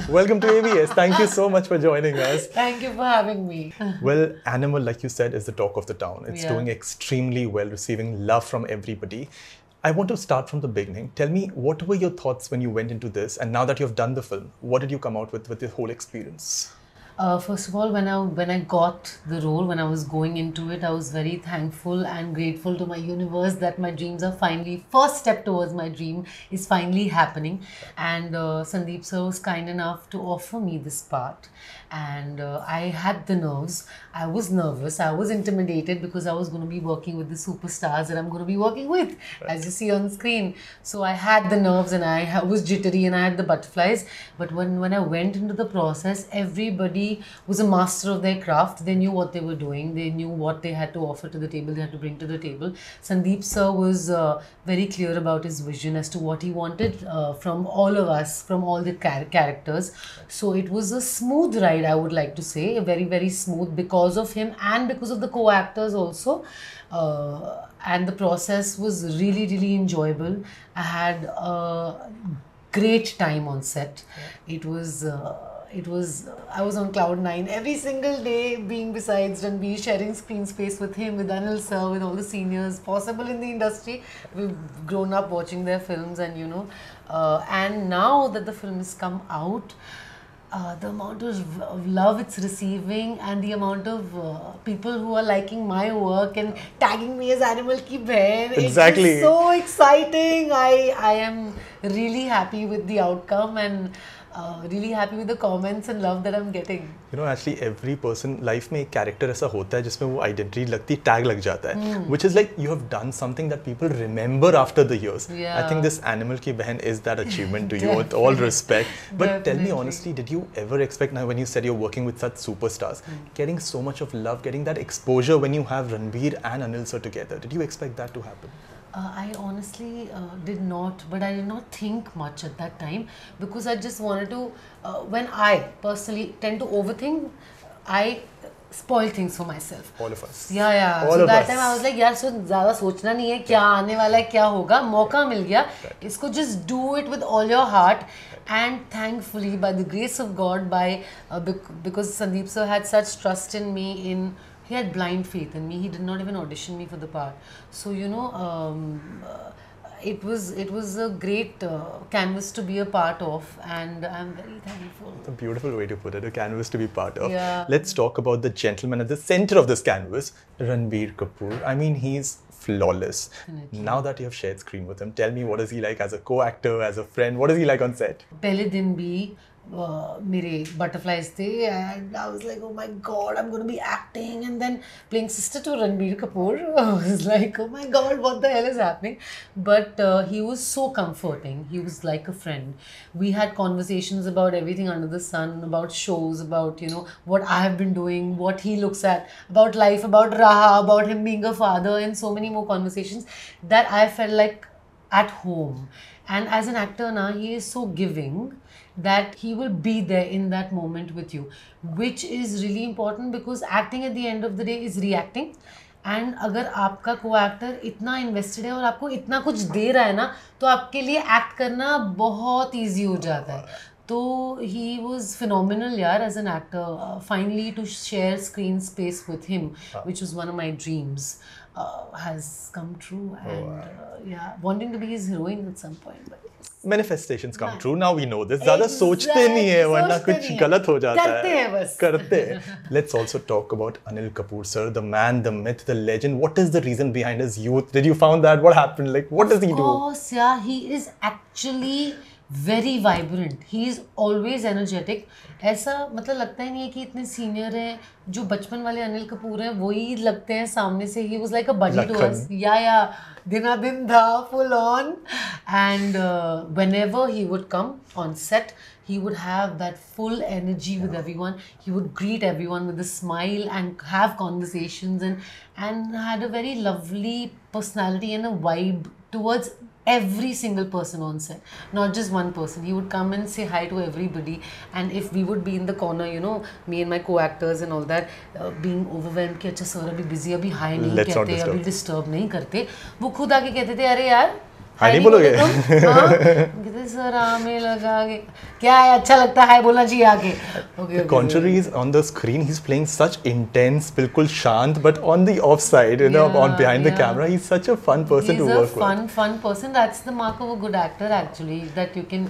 Welcome to ABS. Thank you so much for joining us. Thank you for having me. Well, Animal, like you said, is the talk of the town. It's Yeah. doing extremely well, receiving love from everybody. I want to start from the beginning. Tell me, what were your thoughts when you went into this? And now that you've done the film, what did you come out with the whole experience? First of all, when I got the role, when I was going into it, I was very thankful and grateful to my universe that my dreams are finally, first step towards my dream is finally happening. And Sandeep sir was kind enough to offer me this part. And I had the nerves. I was nervous. I was intimidated because I was going to be working with the superstars that I'm going to be working with, as you see on screen. So I had the nerves and I was jittery and I had the butterflies. But when I went into the process, everybody was a master of their craft. They knew what they were doing. They knew what they had to offer to the table. They had to bring to the table. Sandeep sir was very clear about his vision as to what he wanted from all of us, from all the characters. So it was a smooth ride, I would like to say, very, very smooth because of him and because of the co-actors also. And the process was really, really enjoyable. I had a great time on set. It was I was on cloud nine every single day, being besides Ranbir, sharing screen space with him, with Anil sir, with all the seniors possible in the industry. We've grown up watching their films, and and now that the film has come out, the amount of love it's receiving and the amount of people who are liking my work and tagging me as Animal Ki Behan. Exactly. It's so exciting. I am really happy with the outcome and really happy with the comments and love that I'm getting. Actually every person life में एक character ऐसा होता है जिसमें वो identity लगती tag लग जाता है, which is like you have done something that people remember after the years. Yeah. I think this Animal Ki Behan is that achievement to you, with all respect. But tell me honestly, did you ever expect, now when you said you're working with such superstars, getting so much of love, getting that exposure when you have Ranbir and Anil sir together, did you expect that to happen? I honestly did not, but I did not think much at that time because I just wanted to, when I personally tend to overthink, I spoil things for myself. All of us. Yeah. All so of that us. time I was like, यार, so ज़्यादा सोचना नहीं है क्या आने वाला है क्या होगा, मौका मिल गया, इसको just do it with all your heart. And thankfully, by the grace of God, because Sandeep sir had such trust in me, he had blind faith in me. He did not even audition me for the part. So it was a great canvas to be a part of, and I'm very thankful. It's a beautiful way to put it, a canvas to be part of. Yeah. Let's talk about the gentleman at the center of this canvas, Ranbir Kapoor. I mean, he's flawless. Definitely. Now that you have shared screen with him, tell me, what is he like as a co-actor, as a friend? What is he like on set? पहले दिन भी मेरे butterflies थे, and I was like, oh my god, I'm going to be acting and then playing sister to Ranbir Kapoor. I was like, oh my god, what the hell is happening? But he was so comforting. He was like a friend. We had conversations about everything under the sun, about shows, about what I have been doing, what he looks at, about life, about Raha, about him being a father, and so many more conversations that I felt like at home. And as an actor now, he is so giving that he will be there in that moment with you, which is really important because acting at the end of the day is reacting. And अगर आपका co-actor इतना invested है और आपको इतना कुछ दे रहा है ना, तो आपके लिए act करना बहुत easy हो जाता है. So he was phenomenal, as an actor. Finally, to share screen space with him, which was one of my dreams, has come true. And wanting to be his heroine at some point. But yes. Manifestations come true. Now we know this. ज़्यादा सोचते नहीं है, वरना कुछ गलत हो जाता है. करते हैं बस. करते हैं. Let's also talk about Anil Kapoor, sir, the man, the myth, the legend. What is the reason behind his youth? Did you found that? What happened? Like, what does he do? Of course, he is actually very vibrant. He is always energetic. ऐसा मतलब लगता ही नहीं है कि इतने senior हैं. जो बचपन वाले अनिल कपूर हैं वही लगते हैं सामने से. He was like a buddy to us. Yeah. दिन था full on. And whenever he would come on set, he would have that full energy with everyone. He would greet everyone with a smile and have conversations and had a very lovely personality and a vibe towards every single person on set, not just one person. He would come and say hi to everybody, and if we would be in the corner, me and my co-actors and all that, being overwhelmed कि अच्छा sir अभी busy, अभी hi नहीं कहते, अभी disturb नहीं करते, वो खुद आके कहते थे अरे यार हाय नहीं बोलोगे तुम? हाँ कहते अरे सर आमे लगा के क्या है, अच्छा लगता है बोलना चाहिए आके. The contrary is on the screen he's playing such intense, बिल्कुल शांत, but on the offside, on behind the camera, he's such a fun person to work with. He's a fun person. That's the mark of a good actor, actually, that you can,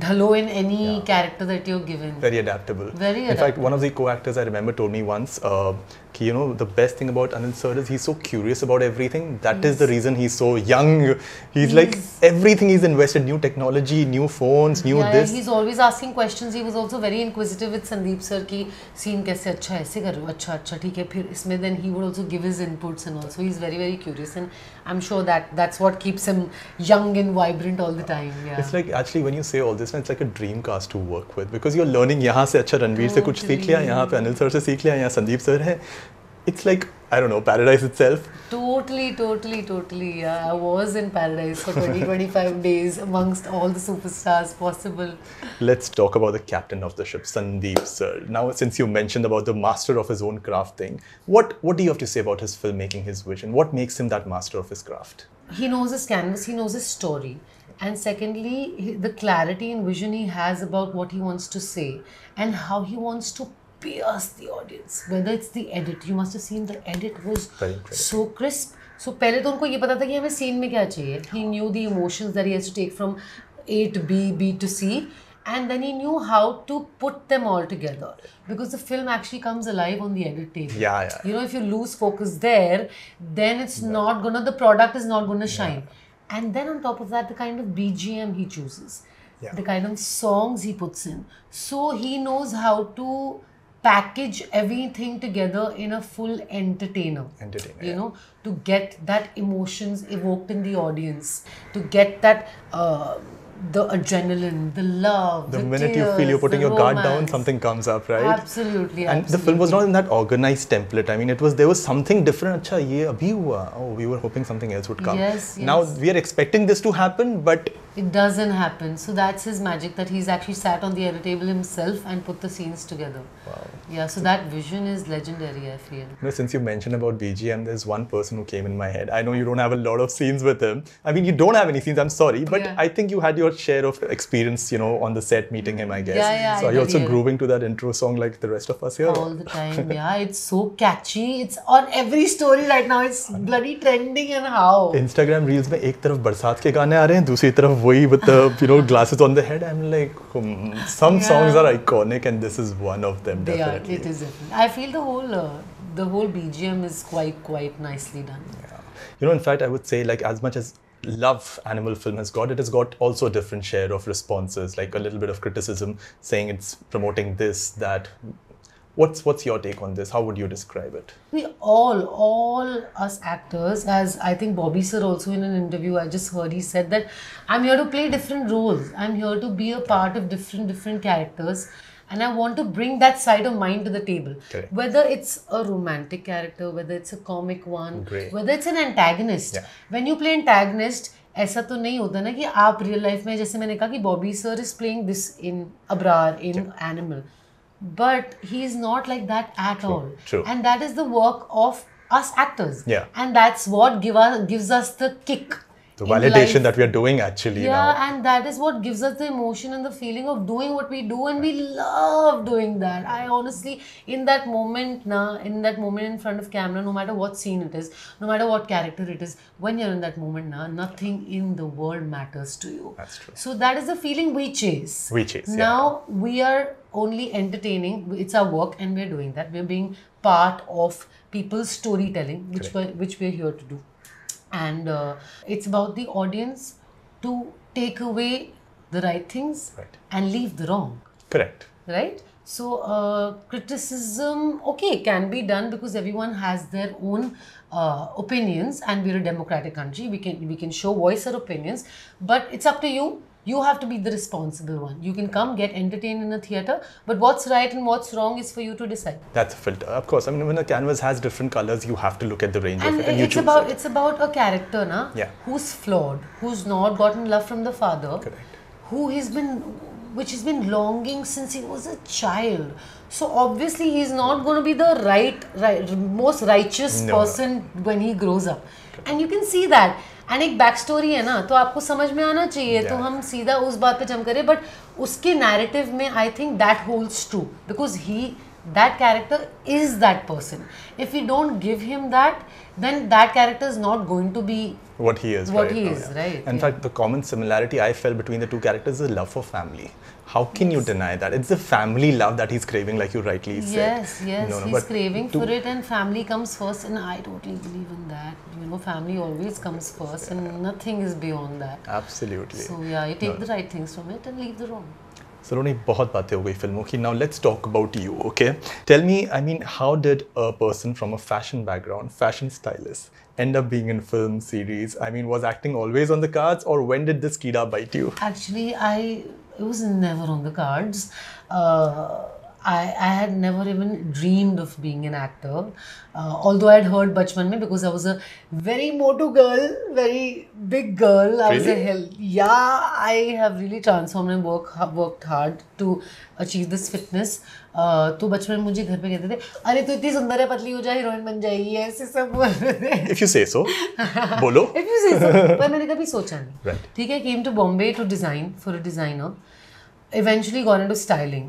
dhalo in any character that you're given. Very adaptable. Very adaptable. In fact, one of the co-actors I remember told me once, the best thing about Anil sir is he's so curious about everything. That is the reason he's so young. He's like everything he's invested, new technology, new phones, new this. He's always asking questions. He was also very inquisitive with Sandeep sir ki scene kaise अच्छा ऐसे कर रहे हो, अच्छा ठीक है फिर इसमें, then he would also give his inputs and also he's very very curious, and I'm sure that's what keeps him young and vibrant all the time. Yeah. It's like actually when you say all this, it's like a dream cast to work with because you're learning यहाँ से अच्छा रणवीर से कुछ सीख लिया, यहाँ पे Anil sir से सीख लिया, यहाँ संदीप सर है. It's like, I don't know, paradise itself. Totally. Yeah. I was in paradise for 20-25 days amongst all the superstars possible. Let's talk about the captain of the ship, Sandeep sir. Now, since you mentioned about the master of his own craft thing, what do you have to say about his filmmaking, his vision? What makes him that master of his craft? He knows his canvas, he knows his story. And secondly, the clarity and vision he has about what he wants to say and how he wants to pierce the audience. Whether it's the edit, you must have seen the edit was so crisp. So पहले तो उनको ये पता था कि हमें scene में क्या चाहिए. He knew the emotions that he has to take from A to B, B to C, and then he knew how to put them all together because the film actually comes alive on the edit table. Yeah. If you lose focus there, then it's not gonna, the product is not gonna shine. And then on top of that, the kind of BGM he chooses, the kind of songs he puts in. So he knows how to package everything together in a full entertainer. To get that emotions evoked in the audience, to get that the adrenaline, the love, the minute tears, you feel you're putting your guard down, romance. something comes up, right? Absolutely. And the film was not in that organized template. I mean, there was something different. Achha, ye abhi hua. Oh, we were hoping something else would come. Yes. Now we are expecting this to happen, but it doesn't happen. So that's his magic, that he's actually sat on the edit table himself and put the scenes together. Wow. Yeah, so that vision is legendary, I feel. Since you mentioned about BGM, there's one person who came in my head. I know you don't have a lot of scenes with him. I mean, you don't have any scenes, I'm sorry, but I think you had your share of experience, on the set meeting him, I guess. Yeah. So are you also grooving to that intro song like the rest of us here? All the time, yeah. It's so catchy. It's on every story right now. It's bloody trending, and how? Instagram reels में एक तरफ बरसात के गाने आ रहे हैं, दूसरी तरफ वही with the glasses on the head. I'm like, some songs are iconic, and this is one of them. Definitely. It is different. I feel the whole BGM is quite nicely done. Yeah. In fact, I would say like as much as love animal film has got, it has got also a different share of responses, like a little bit of criticism, saying it's promoting this, that. What's your take on this? How would you describe it? We all us actors, as I think Bobby sir also in an interview I just heard, he said that I'm here to play different roles. I'm here to be a part of different characters, and I want to bring that side of mine to the table. Correct. Whether it's a romantic character, whether it's a comic one, whether it's an antagonist. When you play antagonist, ऐसा तो नहीं होता ना कि आप real life में, जैसे मैंने कहा कि Bobby sir is playing this in Abrar, in Animal. But he is not like that at all. True. And that is the work of us actors. Yeah. And that's what gives us the kick. The validation that we are doing actually now. Yeah, and that is what gives us the emotion and the feeling of doing what we do, and we love doing that. I honestly, in that moment in front of camera, no matter what scene it is, no matter what character it is, when you're in that moment, nothing in the world matters to you. That's true. So that is the feeling we chase. Now we are only entertaining. It's our work, and we're doing that. We're being part of people's storytelling, which we're here to do. And it's about the audience to take away the right things and leave the wrong. Correct. Right? So criticism, can be done because everyone has their own opinions, and we're a democratic country. We can voice our opinions, but it's up to you. You have to be the responsible one. You can come, get entertained in a theatre, but what's right and what's wrong is for you to decide. That's a filter. Of course, I mean, when a canvas has different colors, you have to look at the range and of it, and you choose it. It's about a character, who's flawed, who's not gotten love from the father, which has been longing since he was a child. So obviously he's not going to be the most righteous person when he grows up. And you can see that. And एक back story है ना, तो आपको समझ में आना चाहिए, तो हम सीधा उस बात पे जम करें. बट उसके नैरेटिव में I think that holds true, because that character is that person. If we don't give him that, then that character is not going to be what he is. What he is, right? In fact, the common similarity I felt between the two characters is love for family. How can you deny that? It's the family love that he's craving, like you rightly said. Yes, he's craving for it, and family comes first, and I totally believe in that. You know, family always comes first, and nothing is beyond that. Absolutely. So yeah, you take the right things from it and leave the wrong. Saloni, बहुत बातें हो गई फिल्मों की. Now let's talk about you, okay? Tell me, I mean, how did a person from a fashion background, fashion stylist, end up being in film series? I mean, was acting always on the cards, or when did this kida bite you? Actually, it was never on the cards. I had never even dreamed of being an actor. Although I had heard bachpan mein, because I was a very motu girl, very big girl. I was a hell. Yeah, I have really transformed and worked hard to achieve this fitness. तो बचपन में मुझे घर पे कहते थे, अरे तू इतनी सुंदर है, पतली हो जाए, हीरोइन बन जाएगी, ऐसे सब बोलते थे. If you say so, बोलो. If you say so, पर मैंने कभी सोचा नहीं. ठीक है, came to Bombay to design for a designer. Eventually got into styling.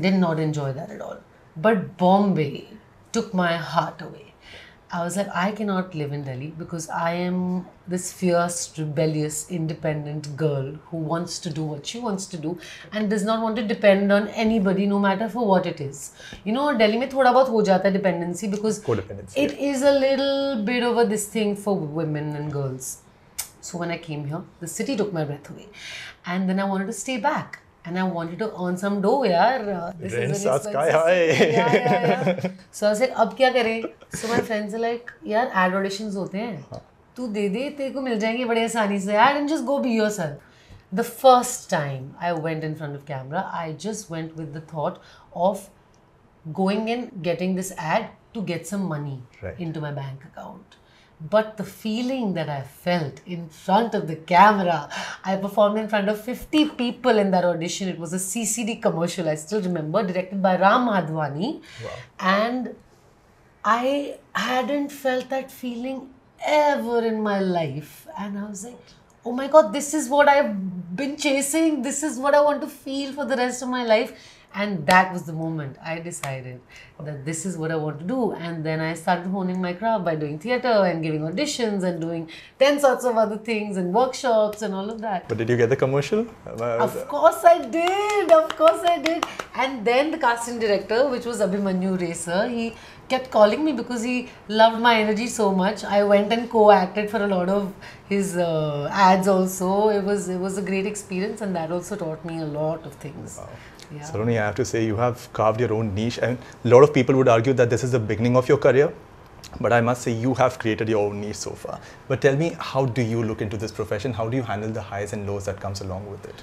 Did not enjoy that at all. But Bombay took my heart away. I was like, I cannot live in Delhi because I am this fierce, rebellious, independent girl who wants to do what she wants to do and does not want to depend on anybody, no matter for what it is. You know, Delhi mein thoda bahut ho jata hai dependency because it is a little bit over this thing for women and girls. So when I came here, the city took my breath away. And then I wanted to stay back. And I wanted to earn some dough, yaar. This is very sky high. Yeah. So I was like, अब क्या करें? So my friends are like, यार ad auditions होते हैं, तू दे दे, तेरे को मिल जाएंगे बड़े आसानी से, यार, and just go be yourself. The first time I went in front of camera, I just went with the thought of going and getting this ad to get some money into my bank account. But the feeling that I felt in front of the camera, I performed in front of 50 people in that audition. It was a CCD commercial, I still remember, directed by Ram Madhwani. Wow. And I hadn't felt that feeling ever in my life. And I was like, oh my God, this is what I've been chasing. This is what I want to feel for the rest of my life. And that was the moment I decided that this is what I want to do. And then I started honing my craft by doing theatre and giving auditions and doing 10 sorts of other things and workshops and all of that. But did you get the commercial? Of course I did. Of course I did. And then the casting director, which was Abhimanyu Racer, he kept calling me because he loved my energy so much. I went and co-acted for a lot of his ads also. It was a great experience, and that also taught me a lot of things. Wow. Yeah. Saloni, I have to say you have carved your own niche, and a lot of people would argue that this is the beginning of your career, but I must say you have created your own niche so far. But tell me, how do you look into this profession? How do you handle the highs and lows that comes along with it?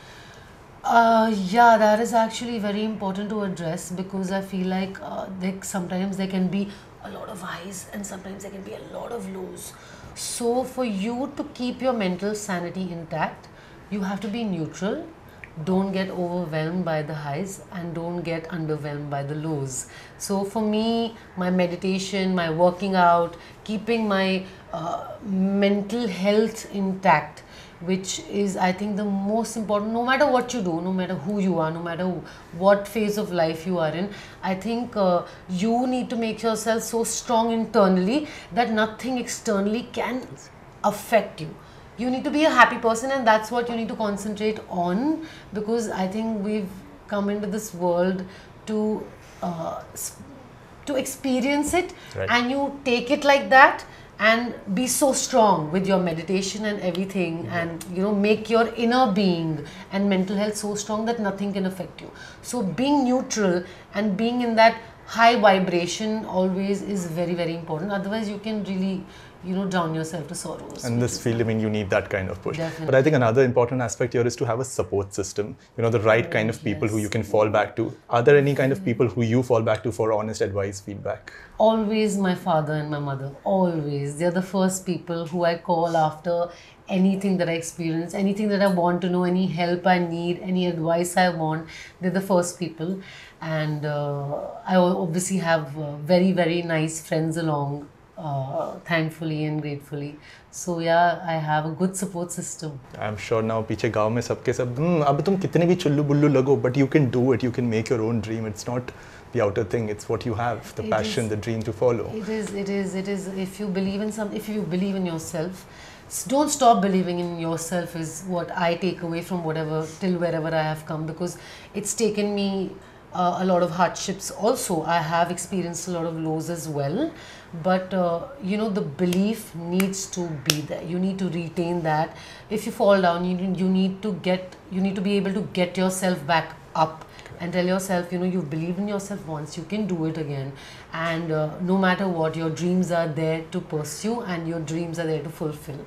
Yeah, that is actually very important to address, because I feel like sometimes there can be a lot of highs and sometimes there can be a lot of lows. So for you to keep your mental sanity intact, you have to be neutral. Don't get overwhelmed by the highs and don't get underwhelmed by the lows. So for me, my meditation, my working out, keeping my mental health intact, which is, I think, the most important. No matter what you do, no matter who you are, no matter what phase of life you are in, I think you need to make yourself so strong internally that nothing externally can affect you. You need to be a happy person, and that's what you need to concentrate on, because I think we've come into this world to experience it, and you take it like that and be so strong with your meditation and everything, and make your inner being and mental health so strong that nothing can affect you. So being neutral and being in that high vibration always is very, very important. Otherwise you can really drown yourself to sorrows. And this field, I mean, you need that kind of push. Definitely. But I think another important aspect here is to have a support system, the right kind of people who you can fall back to. Are there any kind of people who you fall back to for honest advice, feedback? Always my father and my mother, always. They're the first people who I call after anything that I experience, anything that I want to know, any help I need, any advice I want. They're the first people. And I obviously have very, very nice friends along thankfully and gratefully. So yeah, I have a good support system. I'm sure now पीछे गांव में सबके सब अब तुम कितने भी चुल्लू बुल्लू लगो, but you can do it. You can make your own dream. It's not the outer thing. It's what you have, the passion, the dream to follow. It is. If you believe in if you believe in yourself, don't stop believing in yourself is what I take away from till wherever I have come, because it's taken me a lot of hardships also. I have experienced a lot of lows as well, but you know, the belief needs to be there. You need to retain that. If you fall down, you need to be able to get yourself back up and tell yourself, you know, you believe in yourself once, you can do it again. And no matter what, your dreams are there to pursue and your dreams are there to fulfill.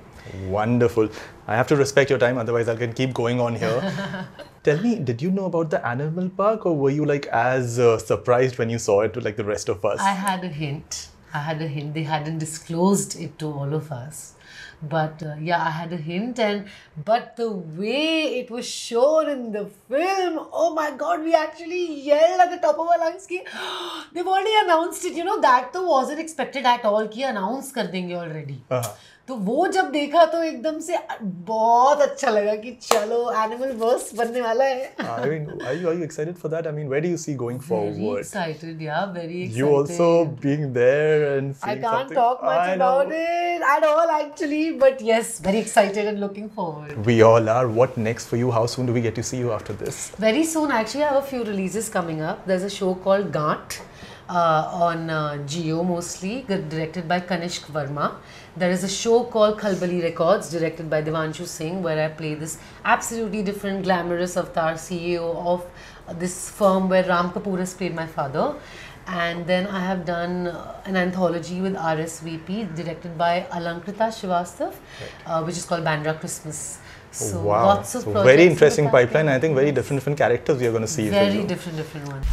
Wonderful. I have to respect your time, otherwise I can keep going on here. Tell me, did you know about the animal park, or were you like as surprised when you saw it like the rest of us? I had a hint. They hadn't disclosed it to all of us. But yeah, I had a hint, but the way it was shown in the film, oh my God, we actually yelled at the top of our lungs ki, they've already announced it. You know, that तो wasn't expected at all कि announce कर देंगे already. तो वो जब देखा तो एकदम से बहुत अच्छा लगा कि चलो एनिमल वर्स बनने वाला है. I mean, are you excited for that? I mean, where do you see going forward? Very excited, yeah, very excited. You also being there and seeing I can't something. talk much about it at all actually, but yes, very excited and looking forward. We all are. What next for you? How soon do we get to see you after this? Very soon. Actually, I have a few releases coming up. There's a show called Gant on Geo mostly, directed by Kanishk Verma. There is a show called Khalbali Records, directed by Devanshu Singh, where I play this absolutely different, glamorous avatar CEO of this firm where Ram Kapoor has played my father. And then I have done an anthology with RSVP, directed by Alankrita Srivastav, which is called Bandra Christmas. So wow. lots of projects. Very interesting pipeline. I think very different characters we are going to see. Very different ones.